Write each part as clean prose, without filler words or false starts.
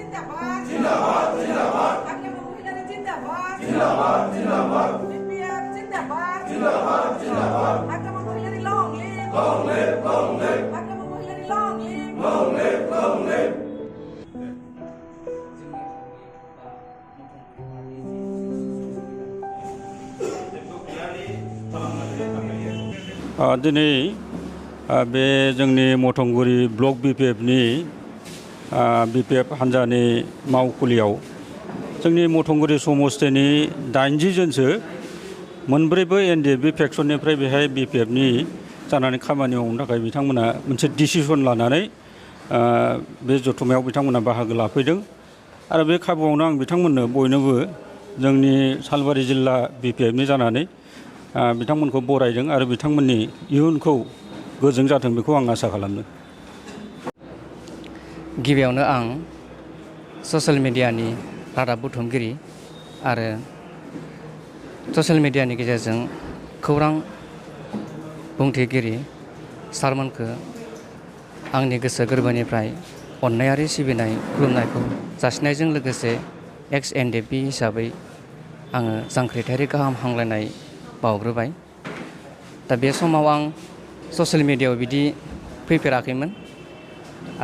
जिंदाबाद जिंदाबाद जिंदाबाद जिंदाबाद जिंदाबाद BPF जिंदाबाद जिंदाबाद जिंदाबाद long live long live long live long live long live long live दिनै बे जोंनि मथंगुरि ब्लक BPFनि BPF हान्जानि मावखुलियाव जोंनि मथंगुरि समस्थिनि 80 जनसो मोनब्रैबो NDFB फेक्सननिफ्राय बेहाय BPFनि जानानै खामानि मावनो थाखाय बिथांमोना मोनसे डिसिसन लानानै बे जथुमायाव बिथांमोना बाहागो लाफैदों आरो बे खाबुआवनो आं बिथांमोननो बयनोबो जोंनि सालबारि जिल्ला BPFनि जानानै बिथांमोनखौ बरायदों आरो बिथांमोननि इयुनखौ गोजों जाथों बेखौ आं आसा खालामदों। गिबियावनो आं ससियेल मिडियानि रादाब बुथुमगिरि आरो ससियेल मिडियानि गेजेरजों खौरां बुंथिगिरि सारमोनखौ आंनि गोसो गोरबोनिफ्राय अननायारि सिबिनाय खुलुमनायखौ जासिनायजों लोगोसे एक्स NDFB हिसाबै आङो जांख्रिथायारि गाहाम हामलायनाय बावग्रोबाय। दा बे समाव आं ससियेल मिडियायाव बिदि फैफेराखैमोन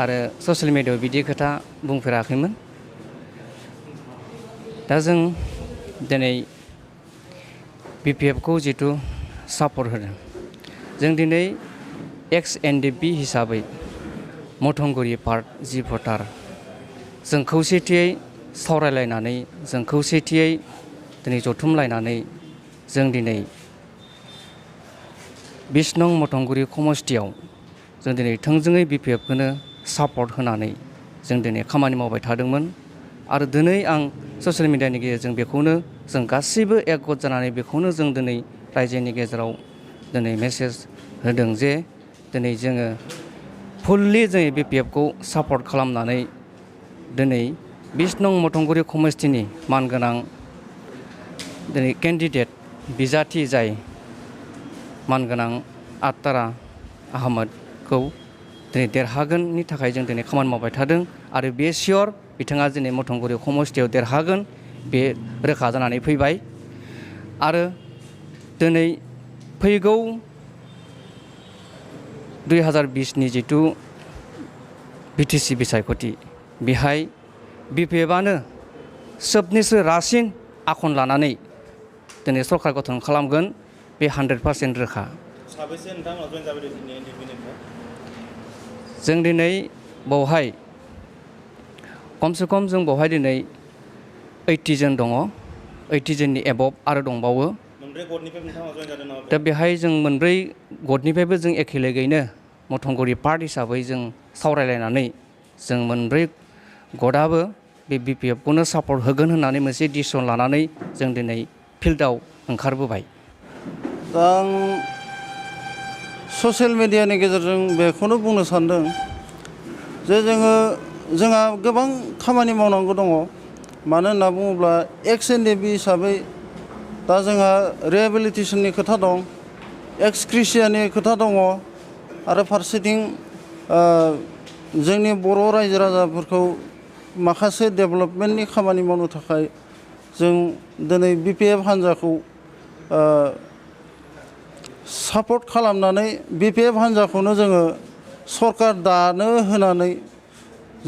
आरो ससियेल मिडियायाव बिदि खोथा बुंफेराखैमोन। दा जों दिनै BPFखौ जिथु सापर्ट होदों, जों दिनै एक्स NDFB हिसाबै मथंगुरि पार्ट जि भटार जों खौसेथियै सावरायलायनानै जों खौसेथियै दिनै जथुमलायनानै जों दिनै 20 नं मथंगुरि समस्थियाव जों दिनै थोंजोङै BPFखौनो सापर्ट होनानै जों दिनै खामानि मावबाय थादोंमोन आरो दिनै आं ससियेल मिडियानि गेजेरजों बेखौनो जों गासैबो एकगत जानानै बेखौनो जों दिनै रायजोनि गेजेराव दिनै मेसेज होदों जे दिनै जोङो फुल्लि जों BPFखौ सापर्ट खालामनानै दिनै 20 नं मथंगुरि समस्थिनि मानगोनां दिनै केन्डिडेट बिजाथि जाय मानगोनां आत्तारा आहमदखौ दिनै देरहागोननि थाखाय जों दिनै खामानि मावबाय थादों आरो बे सियर बिथाङा दिनै मथंगुरि समस्थियाव देरहागोन बे रोखा जानानै फैबाय आरो दिनै फैगौ 2020नि जिथु BTC बिसायख'थि बेहाय BPFआनो सोबनिसो रासिन आखन लानानै दिनै सरकार गठन खालामगोन बे 100% रोखा। साबेसे नोंथांमोना जइन जाबाय दिनै NDFBनिफ्राय? जों दिनै बावहाय खमसे खम जों बावहाय दिनै 80 जन दङ, 80 जननि एबभ आरो दंबावो। मोनब्रै गटनिफ्राय नोंथांमोना जइन जादों नामा? दा बेहाय जों मोनब्रै गटनिफ्रायबो जों एखे लोगोयैनो मथंगुरि पार्ट हिसाबै जों सावरायलायनानै जों मोनब्रै गटआबो बे BPFखौनो सापर्ट होगोन होननानै मोनसे डिसिसन लानानै जों दिनै फिल्डआव ओंखारबोबाय। दा आं ससियेल मिडियानि गेजेरजों बेखौनो बुंनो सानदों जे जोंहा गोबां खामानि मावनांगौ दङ। मानो होनना बुङोब्ला एक्स NDFB हिसाबै दा जोंहा रिहेबिलिटेसननि खोथा दं, एक्स क्रिसियानि खोथा दङ आरो फारसेथिं जोंनि बर' रायजो राजाफोरखौ माखासे डेभेलपमेन्टनि खामानि मावनो थाखाय जों दिनै BPF हान्जाखौ सापर्ट खालामनानै BPF हान्जाखौनो जोङो सरकार दानो होनानै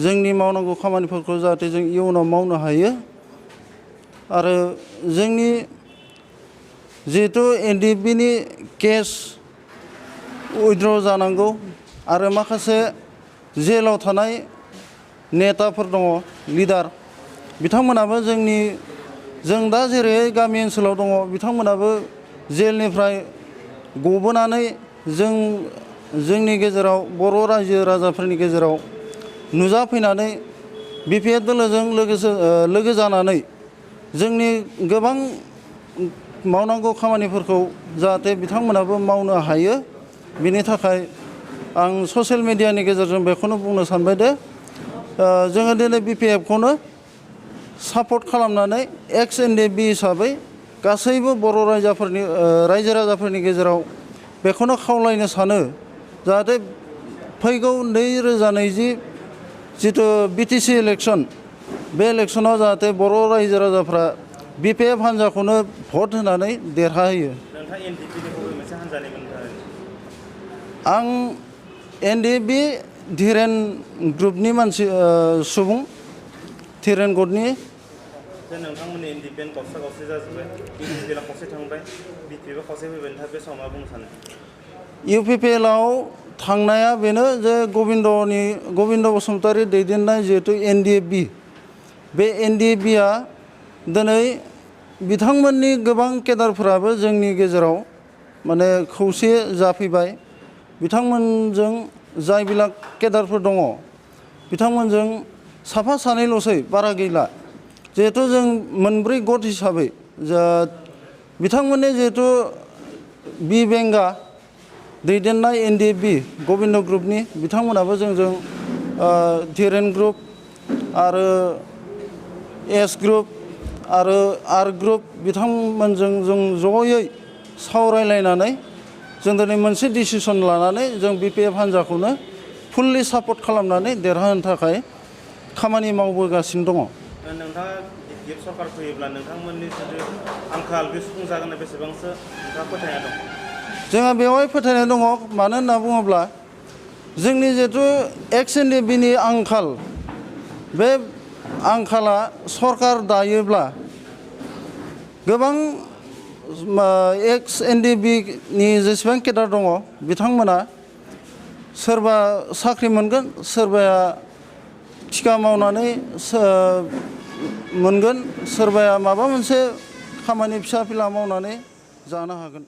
जोंनि मावनांगौ खामानिफोरखौ जाहाथे जों इयुनाव मावनो हायो आरो जोंनि जिहेतु NDFBनि केस उइथड्र जानांगौ आरो माखासे जेलाव थानाय नेताफोर दङ, लिडार बिथांमोनाबो जों दा जेरै गामि ओनसोलाव दङ बिथांमोनाबो जेलनिफ्राय गबोनानै जोंनि गेजेराव बर' रायजो राजाफोरनि गेजेराव नुजाफैनानै BPF दोलोजों लोगो जानानै जोंनि गोबां मावनांगौ खामानिफोरखौ जाहाथे बिथांमोनाबो मावनो हायो। बिनि थाखाय आं ससियेल मिडियानि गेजेरजों बेखौनो बुंनो सानबाय दे जोङो दिनै BPFखौनो सापर्ट खालामनानै एक्स NDFB हिसाबै गासैबो बर' रायजो राजाफोरनि गेजेराव बेखौनो खावलायनो सानो जाहाथे फैगौ 2020 जिथु BTC इलेक्सन बे इलेक्सनाव जाहाथे बर' रायजो राजाफ्रा BPF हान्जाखौनो भट होनानै देरहाहोयो। नोंथाङा NDFB बबे मोनसे हान्जानिमोन नोंथाङा? आं NDFB धिरेन ग्रुपनि मानसि सुबुं धिरेन गटनि। जे नोंथांमोननि NDFB गावस्रा गावस्रि जाजोब्बाय, UPPL खावसे थांबाय, BPF खावसे फैबाय, नोंथाङा बे समाव मा बुंनो सानो? UPPL आव थांनाया बेनो जे गबिन्द बसुमतारी दैदेननाय जिहेतु NDFB, बे NDFB आ दिनै बिथांमोननि गोबां केडारफोराबो जोंनि गेजेराव माने खौसे जाफैबाय। बिथांमोनजों जायबिला केडारफोर दङ बिथांमोनजों साफा सानैल'सै, बारा गैला। जिहेतु जों मोनब्रै गट हिसाबै बिथांमोननि जिहेतु बि बेंगा दैदेननाय NDFB गबिन्द ग्रुपनि बिथांमोनाबो जोंजों धिरेन ग्रुप आरो एस ग्रुप आरो आर ग्रुप बिथांमोनजों जों जयै सावरायलायनानै जों दिनै मोनसे डिसिसन लानानै जों BPF हान्जाखौनो फुल्लि सापर्ट खालामनानै देरहाहोनो थाखाय खामानि मावबोगासिनो दङ। नोंथाङा BPF सरकार फैयोब्ला नोंथांमोननि जिथु आंखाल बे सुफुंजागोन बेसेबांसो नोंथाङा फोथायनाय दं? जोंहा बेवहाय फोथायनाय दङ, मानो होनना बुङोब्ला जोंनि जिहेतु NDFB नि आंखाल, बे आंखाला सरकार दायोब्ला गोबां NDFB नि जेसेबां केडार दङ बिथांमोना सोरबा साख्रि मोनगोन, सोरबाया थिखा मावनानै मोनगोन, सोरबाया माबा मोनसे खामानि फिसा फिला मावनानै जानो हागोन।